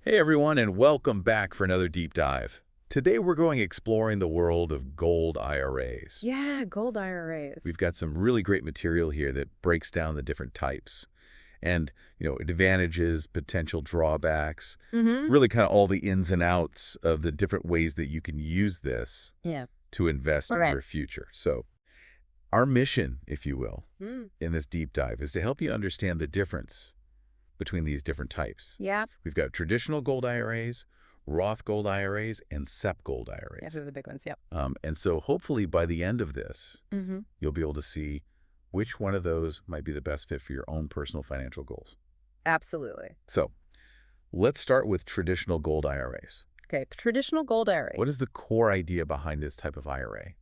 Hey everyone, and welcome back for another deep dive. Today we're going exploring the world of gold IRAs. Yeah, gold IRAs. We've got some really great material here that breaks down the different types and, advantages, potential drawbacks, Mm-hmm. really kind of all the ins and outs of the different ways that you can use this Yeah. to invest in Right. your future. So our mission, if you will, Mm. in this deep dive is to help you understand the difference between these different types. Yeah. We've got traditional gold IRAs, Roth gold IRAs, and SEP gold Yeah, those IRAs. are the big ones. Yep. And so hopefully by the end of this, Mm-hmm. you'll be able to see which one of those might be the best fit for your own personal financial goals. Absolutely. So let's start with traditional gold IRAs. Okay. Traditional gold IRA. What is the core idea behind this type of IRA?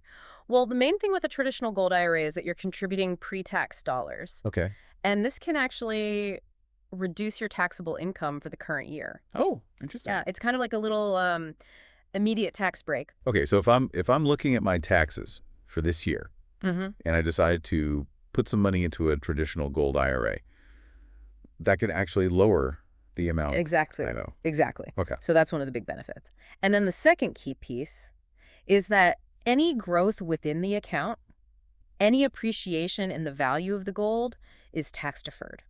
Well, the main thing with a traditional gold IRA is that you're contributing pre-tax dollars. Okay. And this can actually reduce your taxable income for the current year. Oh, interesting. Yeah, it's kind of like a little immediate tax break. Okay, so if I'm looking at my taxes for this year Mm-hmm. and I decide to put some money into a traditional gold IRA, that could actually lower the amount Exactly. I know. Exactly. Okay. So that's one of the big benefits. And then the second key piece is that any growth within the account, any appreciation in the value of the gold is tax deferred.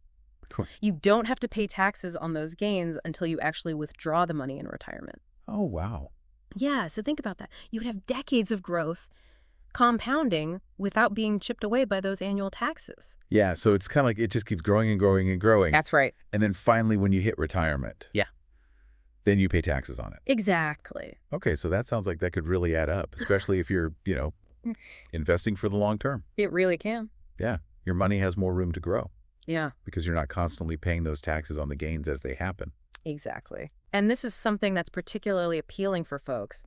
Cool. You don't have to pay taxes on those gains until you actually withdraw the money in retirement. Oh, wow. Yeah, so think about that. You would have decades of growth compounding without being chipped away by those annual taxes. Yeah, so it's kind of like it just keeps growing and growing and growing. That's right. And then finally, when you hit retirement, Yeah. then you pay taxes on it. Exactly. Okay, so that sounds like that could really add up, especially if you're, investing for the long term. It really can. Yeah, your money has more room to grow Yeah. because you're not constantly paying those taxes on the gains as they happen. Exactly. And this is something that's particularly appealing for folks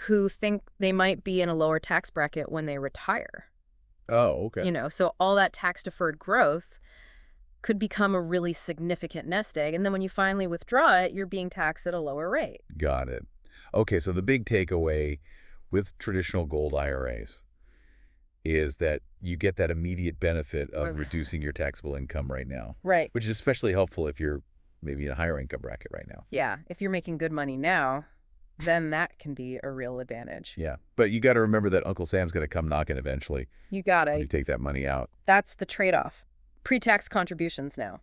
who think they might be in a lower tax bracket when they retire. Oh, okay. So all that tax-deferred growth could become a really significant nest egg. And then when you finally withdraw it, you're being taxed at a lower rate. Got it. Okay, so the big takeaway with traditional gold IRAs is that you get that immediate benefit of Right. reducing your taxable income right now, Right. which is especially helpful if you're maybe in a higher income bracket right now. Yeah. If you're making good money now, then that can be a real advantage. Yeah, but you got to remember that Uncle Sam's going to come knocking eventually You when you gotta. take that money out. That's the trade-off. Pre-tax contributions now.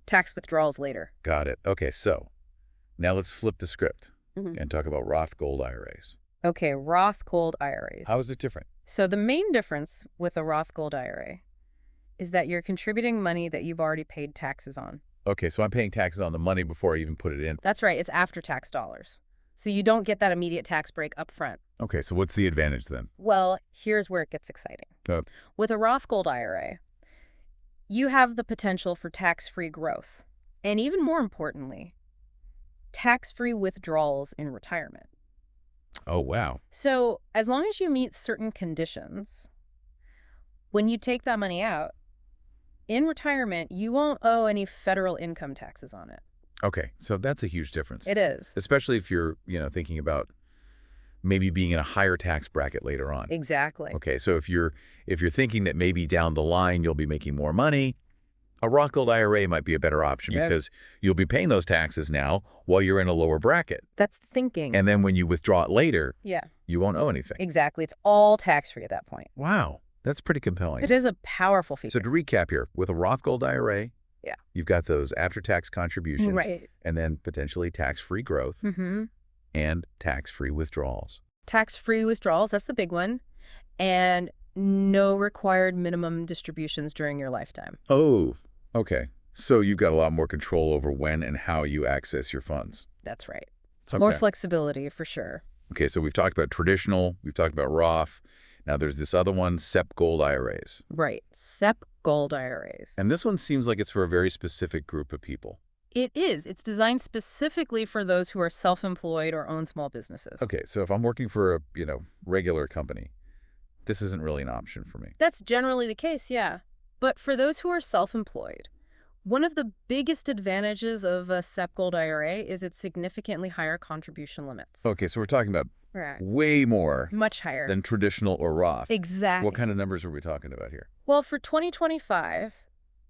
Tax withdrawals later. Got it. Okay, so now let's flip the script Mhm. and talk about Roth gold IRAs. Okay, Roth Gold IRAs. How is it different? So the main difference with a Roth Gold IRA is that you're contributing money that you've already paid taxes on. Okay, so I'm paying taxes on the money before I even put it in. That's right, it's after-tax dollars. So you don't get that immediate tax break up front. Okay, so what's the advantage then? Well, here's where it gets exciting. Uh, With a Roth Gold IRA, you have the potential for tax-free growth. And even more importantly, tax-free withdrawals in retirement. oh, wow. So as long as you meet certain conditions, when you take that money out, in retirement, you won't owe any federal income taxes on it. Okay, so that's a huge difference. It is. Especially if you're, thinking about maybe being in a higher tax bracket later on. Exactly. Okay, so if you're thinking that maybe down the line you'll be making more money, a Roth Gold IRA might be a better option because you'll be paying those taxes now while you're in a lower bracket. That's the thinking. And then when you withdraw it later, Yeah, you won't owe anything. exactly. It's all tax-free at that point. Wow, that's pretty compelling. It is a powerful feature. So to recap here, with a Roth Gold IRA, Yeah. you've got those after-tax contributions Right. and then potentially tax-free growth Mm-hmm. and tax-free withdrawals. Tax-free withdrawals, that's the big one. And no required minimum distributions during your lifetime. Oh, okay. So you've got a lot more control over when and how you access your funds. That's right. Okay. More flexibility for sure. Okay, so we've talked about traditional, we've talked about Roth. Now there's this other one, SEP Gold IRAs. Right. SEP Gold IRAs. And this one seems like it's for a very specific group of people. It is. It's designed specifically for those who are self-employed or own small businesses. Okay, so if I'm working for a, regular company, this isn't really an option for me. That's generally the case, yeah. But for those who are self-employed, one of the biggest advantages of a SEP Gold IRA is its significantly higher contribution limits. Okay, so we're talking about Right. way more Much higher. than traditional or Roth. Exactly. What kind of numbers are we talking about here? Well, for 2025,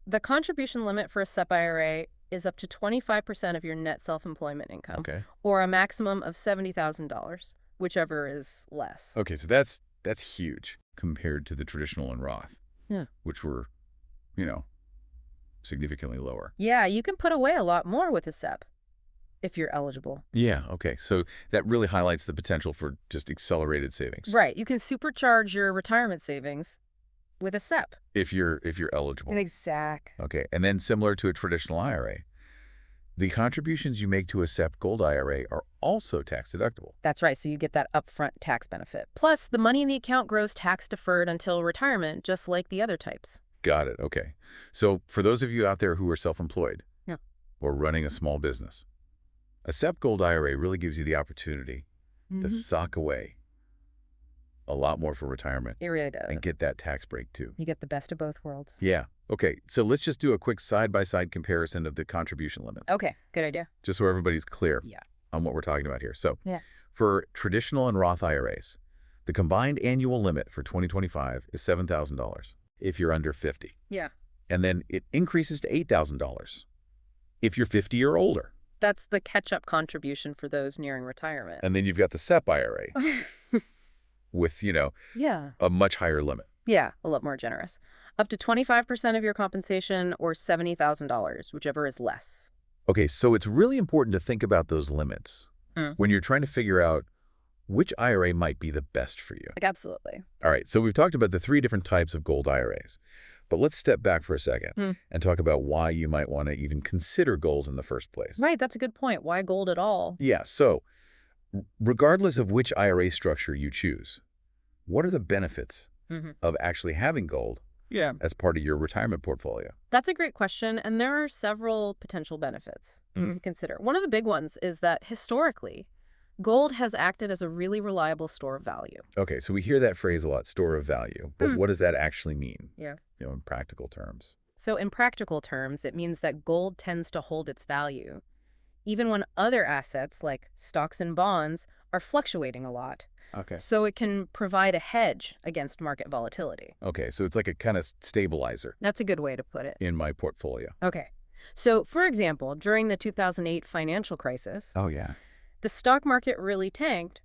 the contribution limit for a SEP IRA is up to 25% of your net self-employment income, Okay. or a maximum of $70,000, whichever is less. Okay, so that's huge compared to the traditional and Roth, Yeah. which were, you know, significantly lower. Yeah, you can put away a lot more with a SEP if you're eligible. Yeah, okay. So that really highlights the potential for just accelerated savings. Right. You can supercharge your retirement savings with a SEP. If you're eligible. Exact. Okay. And then similar to a traditional IRA, the contributions you make to a SEP Gold IRA are also tax deductible. That's right. So you get that upfront tax benefit. Plus, the money in the account grows tax deferred until retirement, just like the other types. Got it. Okay. So for those of you out there who are self-employed Yeah. or running a small business, a SEP Gold IRA really gives you the opportunity to sock away a lot more for retirement. It really does. And get that tax break too. You get the best of both worlds. Yeah. Okay. So let's just do a quick side-by-side comparison of the contribution limit, Okay, good idea. just so everybody's clear Yeah. on what we're talking about here. So Yeah. for traditional and Roth IRAs, the combined annual limit for 2025 is $7,000 if you're under 50. Yeah. And then it increases to $8,000 if you're 50 or older. That's the catch-up contribution for those nearing retirement. And then you've got the SEP IRA with, Yeah. a much higher limit. Yeah, a lot more generous. Up to 25% of your compensation or $70,000, whichever is less. Okay, so it's really important to think about those limits when you're trying to figure out which IRA might be the best for you. Like, absolutely. All right, so we've talked about the 3 different types of Gold IRAs, but let's step back for a second and talk about why you might want to even consider gold in the first place. Right, that's a good point. Why gold at all? Yeah, so regardless of which IRA structure you choose, what are the benefits of actually having gold as part of your retirement portfolio? That's a great question, and there are several potential benefits to consider. One of the big ones is that historically, gold has acted as a really reliable store of value. Okay, so we hear that phrase a lot, store of value, but what does that actually mean? Yeah. In practical terms. So in practical terms, it means that gold tends to hold its value, even when other assets like stocks and bonds are fluctuating a lot. Okay. So it can provide a hedge against market volatility. Okay, so it's like a kind of stabilizer That's a good way to put it. in my portfolio. Okay. So, for example, during the 2008 financial crisis, Oh, yeah. the stock market really tanked,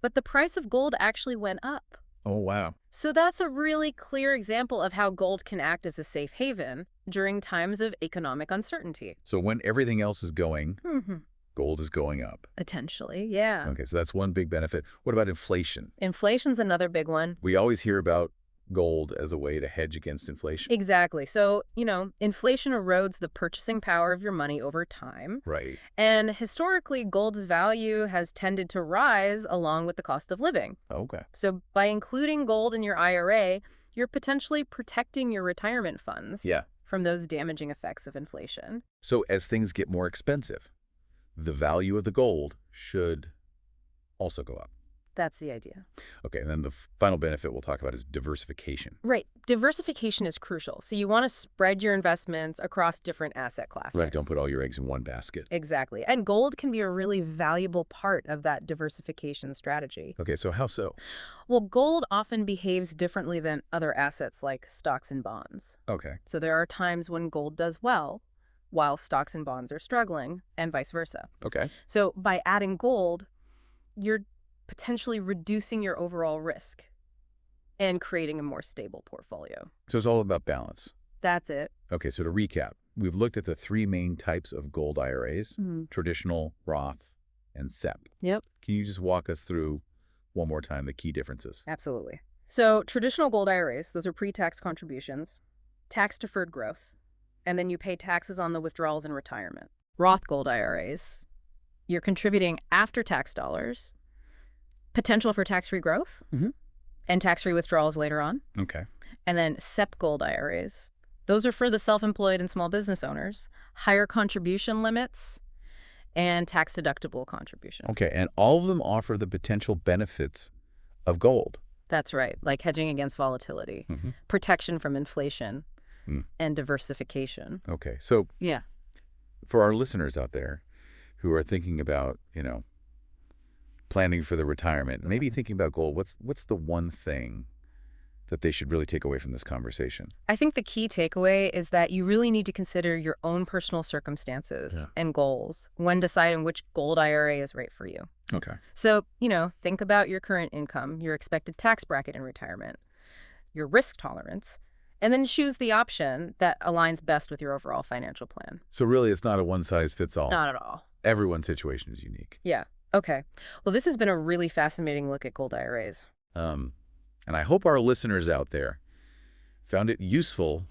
but the price of gold actually went up. Oh, wow. So that's a really clear example of how gold can act as a safe haven during times of economic uncertainty. So when everything else is going, gold is going up. Potentially, yeah. Okay, so that's one big benefit. What about inflation? Inflation's another big one. We always hear about gold as a way to hedge against inflation. Exactly. So, inflation erodes the purchasing power of your money over time. Right. And historically, gold's value has tended to rise along with the cost of living. Okay. So by including gold in your IRA, you're potentially protecting your retirement funds from those damaging effects of inflation. So as things get more expensive, the value of the gold should also go up. That's the idea. Okay, and then the final benefit we'll talk about is diversification. Right. Diversification is crucial. So you want to spread your investments across different asset classes. Right, don't put all your eggs in one basket. Exactly. And gold can be a really valuable part of that diversification strategy. Okay, so how so? Well, gold often behaves differently than other assets like stocks and bonds. Okay. So there are times when gold does well, while stocks and bonds are struggling, and vice versa. Okay. So by adding gold, you're potentially reducing your overall risk and creating a more stable portfolio. So it's all about balance. That's it. Okay, so to recap, we've looked at the 3 main types of Gold IRAs, traditional, Roth, and SEP. Yep. Can you just walk us through one more time the key differences? Absolutely. So traditional Gold IRAs, those are pre-tax contributions, tax-deferred growth, and then you pay taxes on the withdrawals in retirement. Roth Gold IRAs, you're contributing after-tax dollars, potential for tax-free growth, and tax-free withdrawals later on. Okay. And then SEP Gold IRAs. Those are for the self-employed and small business owners, higher contribution limits, and tax-deductible contribution. Okay, and all of them offer the potential benefits of gold. That's right, like hedging against volatility, protection from inflation, and diversification. Okay, so Yeah. for our listeners out there who are thinking about, planning for the retirement, maybe thinking about gold, what's the one thing that they should really take away from this conversation? I think the key takeaway is that you really need to consider your own personal circumstances and goals when deciding which Gold IRA is right for you. Okay. So, think about your current income, your expected tax bracket in retirement, your risk tolerance, and then choose the option that aligns best with your overall financial plan. So really, it's not a one-size-fits-all. Not at all. Everyone's situation is unique. Yeah. Okay. Well, this has been a really fascinating look at Gold IRAs. And I hope our listeners out there found it useful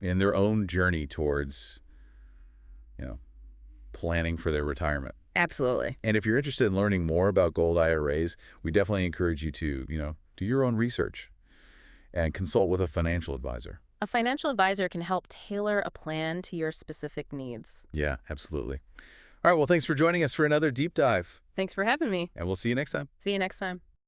in their own journey towards, planning for their retirement. Absolutely. And if you're interested in learning more about Gold IRAs, we definitely encourage you to, do your own research and consult with a financial advisor. A financial advisor can help tailor a plan to your specific needs. Yeah, absolutely. All right, well, thanks for joining us for another deep dive. Thanks for having me. And we'll see you next time. See you next time.